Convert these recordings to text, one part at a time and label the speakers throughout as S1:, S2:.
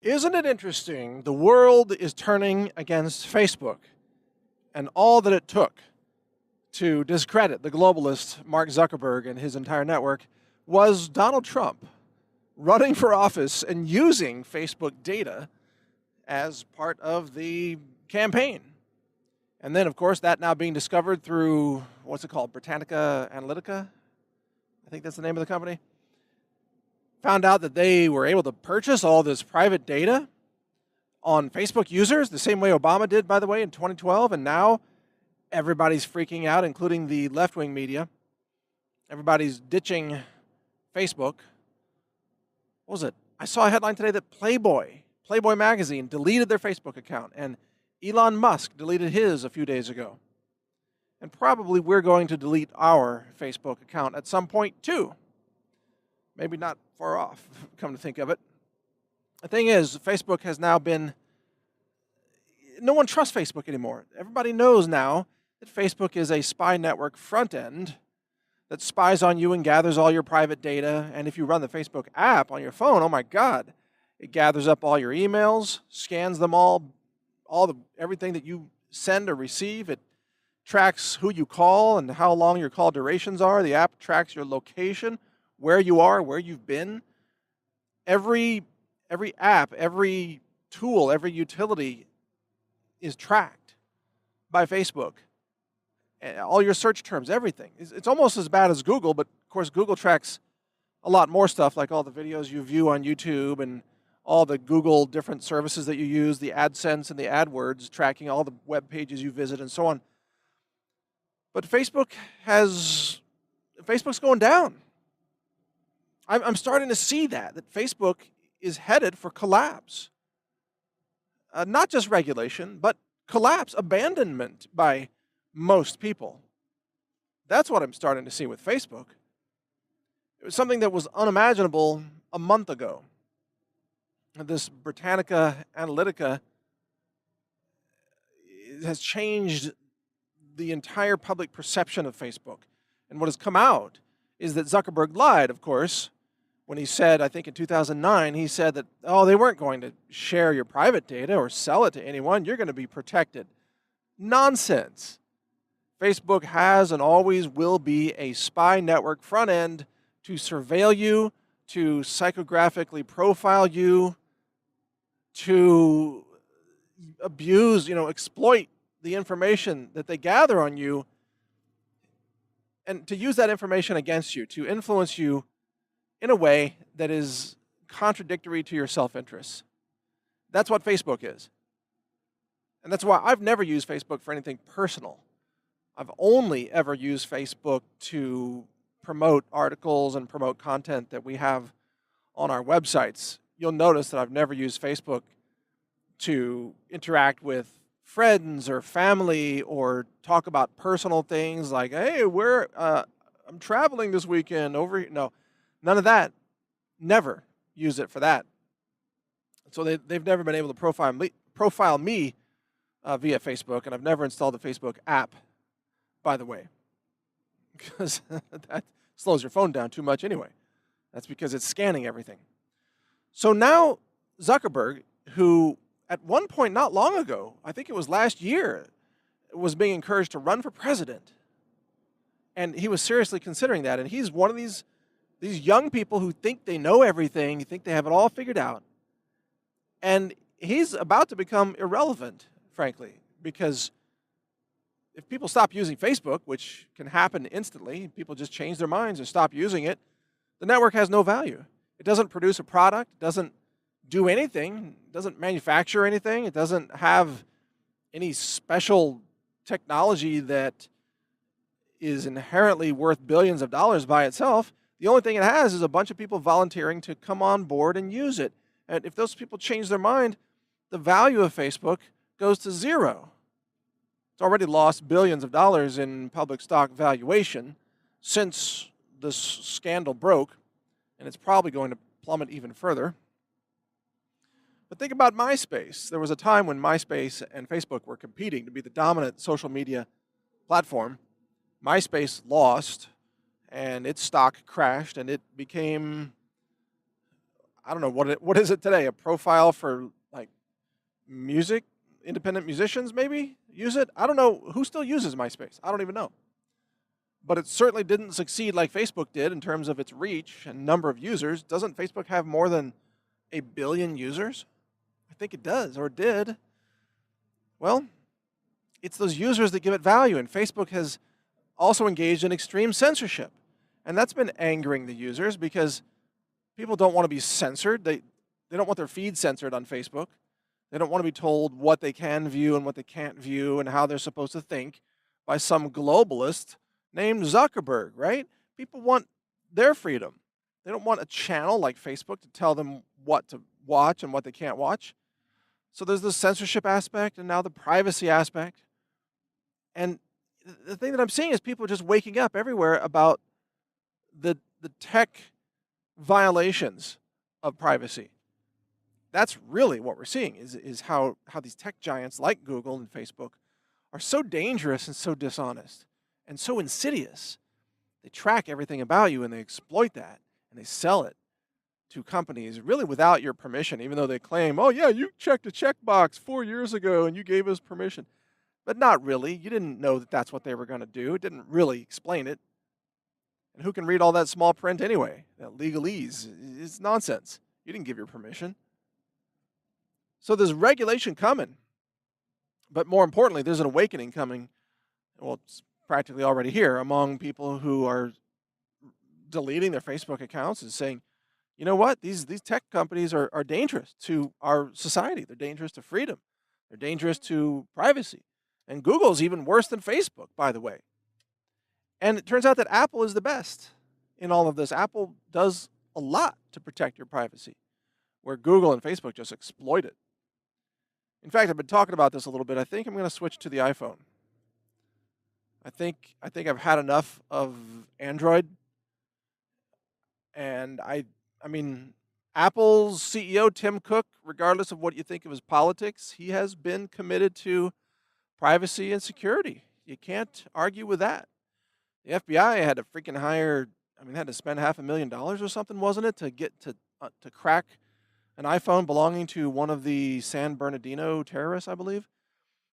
S1: Isn't it interesting? The world is turning against Facebook, and all that it took to discredit the globalist Mark Zuckerberg and his entire network was Donald Trump running for office and using Facebook data as part of the campaign. And then, of course, that now being discovered through, what's it called, Britannica Analytica? I think that's the name of the company. Found out that they were able to purchase all this private data on Facebook users, the same way Obama did, by the way, in 2012. And now everybody's freaking out, including the left-wing media. Everybody's ditching Facebook. What was it? I saw a headline today that Playboy magazine deleted their Facebook account, and Elon Musk deleted his a few days ago. And probably we're going to delete our Facebook account at some point too. Maybe not far off, come to think of it. The thing is, Facebook has now been, no one trusts Facebook anymore. Everybody knows now that Facebook is a spy network front end that spies on you and gathers all your private data. And if you run the Facebook app on your phone, oh my God, it gathers up all your emails, scans them everything that you send or receive. It tracks who you call and how long your call durations are. The app tracks your location, where you are, where you've been. Every app, every tool, every utility is tracked by Facebook. All your search terms, everything. It's almost as bad as Google, but of course Google tracks a lot more stuff, like all the videos you view on YouTube and all the Google different services that you use, the AdSense and the AdWords, tracking all the web pages you visit and so on. But Facebook's going down. I'm starting to see that Facebook is headed for collapse. Not just regulation, but collapse, abandonment by most people. That's what I'm starting to see with Facebook. It was something that was unimaginable a month ago. This Britannica Analytica has changed the entire public perception of Facebook. And what has come out is that Zuckerberg lied, of course, when he said, I think in 2009, he said that, they weren't going to share your private data or sell it to anyone. You're going to be protected. Nonsense. Facebook has and always will be a spy network front end to surveil you, to psychographically profile you, to abuse, exploit the information that they gather on you, and to use that information against you, to influence you in a way that is contradictory to your self-interests. That's what Facebook is. And that's why I've never used Facebook for anything personal. I've only ever used Facebook to promote articles and promote content that we have on our websites. You'll notice that I've never used Facebook to interact with friends or family or talk about personal things like, hey, I'm traveling this weekend over here. No, none of that. Never use it for that. So they've never been able to profile me via Facebook, and I've never installed the Facebook app, by the way, because that slows your phone down too much anyway. That's because it's scanning everything. So now Zuckerberg, who at one point not long ago, I think it was last year, was being encouraged to run for president. And he was seriously considering that. And he's one of these young people who think they know everything, think they have it all figured out. And he's about to become irrelevant, frankly, because if people stop using Facebook, which can happen instantly, people just change their minds and stop using it, the network has no value. It doesn't produce a product, it doesn't do anything, it doesn't manufacture anything, it doesn't have any special technology that is inherently worth billions of dollars by itself. The only thing it has is a bunch of people volunteering to come on board and use it. And if those people change their mind, the value of Facebook goes to zero. It's already lost billions of dollars in public stock valuation since this scandal broke, and it's probably going to plummet even further. But think about MySpace. There was a time when MySpace and Facebook were competing to be the dominant social media platform. MySpace lost, and its stock crashed, and it became, I don't know what is it today? A profile for like music, independent musicians maybe use it. I don't know who still uses MySpace. I don't even know. But it certainly didn't succeed like Facebook did in terms of its reach and number of users. Doesn't Facebook have more than 1 billion users? I think it does, or it did. Well, it's those users that give it value, and Facebook has also engaged in extreme censorship. And that's been angering the users because people don't want to be censored. They don't want their feed censored on Facebook. They don't want to be told what they can view and what they can't view and how they're supposed to think by some globalist named Zuckerberg, right? People want their freedom. They don't want a channel like Facebook to tell them what to watch and what they can't watch. So there's the censorship aspect and now the privacy aspect. And the thing that I'm seeing is people just waking up everywhere about the tech violations of privacy. That's really what we're seeing is how these tech giants like Google and Facebook are so dangerous and so dishonest and so insidious. They track everything about you and they exploit that and they sell it to companies really without your permission, even though they claim, oh yeah, you checked a checkbox 4 years ago and you gave us permission. But not really. You didn't know that that's what they were going to do. It didn't really explain it. And who can read all that small print anyway? That legalese is nonsense. You didn't give your permission. So there's regulation coming. But more importantly, there's an awakening coming. Well, it's practically already here among people who are deleting their Facebook accounts and saying, you know what? These tech companies are dangerous to our society. They're dangerous to freedom. They're dangerous to privacy. And Google's even worse than Facebook, by the way. And it turns out that Apple is the best in all of this. Apple does a lot to protect your privacy, where Google and Facebook just exploit it. In fact, I've been talking about this a little bit. I think I'm going to switch to the iPhone. I think I've had enough of Android. And I mean, Apple's CEO, Tim Cook, regardless of what you think of his politics, he has been committed to privacy and security. You can't argue with that. The FBI had to freaking had to spend $500,000 or something, wasn't it, to get to crack an iPhone belonging to one of the San Bernardino terrorists, I believe,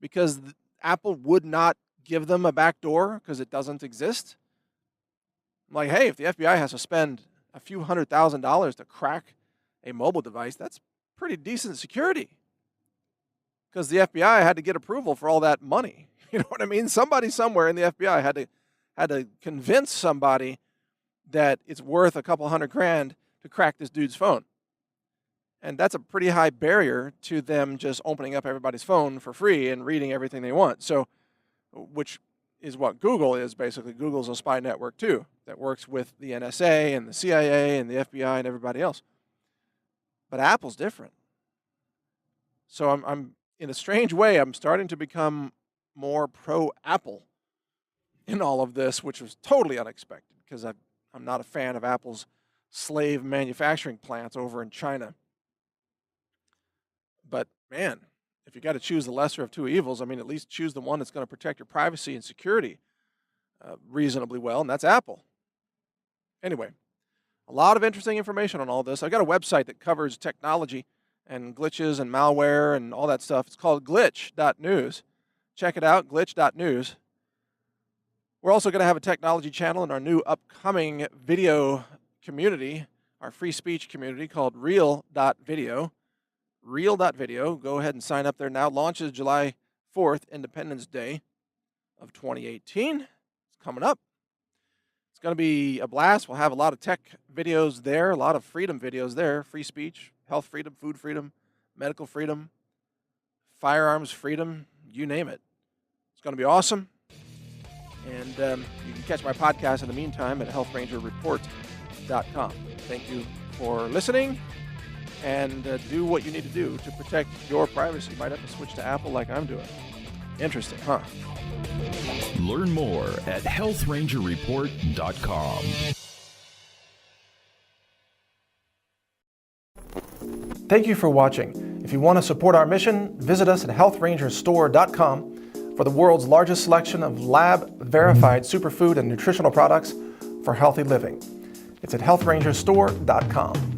S1: because Apple would not give them a back door because it doesn't exist. I'm like, hey, if the FBI has to spend a few $100,000 to crack a mobile device, that's pretty decent security. Because the FBI had to get approval for all that money. You know what I mean? Somebody somewhere in the FBI had to convince somebody that it's worth a couple $100,000 to crack this dude's phone. And that's a pretty high barrier to them just opening up everybody's phone for free and reading everything they want. So, which is what Google is basically. Google's a spy network too that works with the NSA and the CIA and the FBI and everybody else. But Apple's different. So I'm in a strange way, I'm starting to become more pro-Apple in all of this, which was totally unexpected because I'm not a fan of Apple's slave manufacturing plants over in China. But man, if you got to choose the lesser of two evils, I mean, at least choose the one that's going to protect your privacy and security reasonably well, and that's Apple. Anyway, a lot of interesting information on all this. I've got a website that covers technology and glitches and malware and all that stuff. It's called glitch.news. Check it out, glitch.news. We're also going to have a technology channel in our new upcoming video community, our free speech community called real.video. Real.video. Go ahead and sign up there now. Launches July 4th, Independence Day of 2018. It's coming up. It's going to be a blast. We'll have a lot of tech videos there, a lot of freedom videos there, free speech, health freedom, food freedom, medical freedom, firearms freedom, you name it. It's going to be awesome. And you can catch my podcast in the meantime at healthrangerreport.com. Thank you for listening, and do what you need to do to protect your privacy. You might have to switch to Apple like I'm doing. Interesting, huh?
S2: Learn more at healthrangerreport.com.
S1: Thank you for watching. If you want to support our mission, visit us at healthrangerstore.com for the world's largest selection of lab-verified superfood and nutritional products for healthy living. It's at healthrangerstore.com.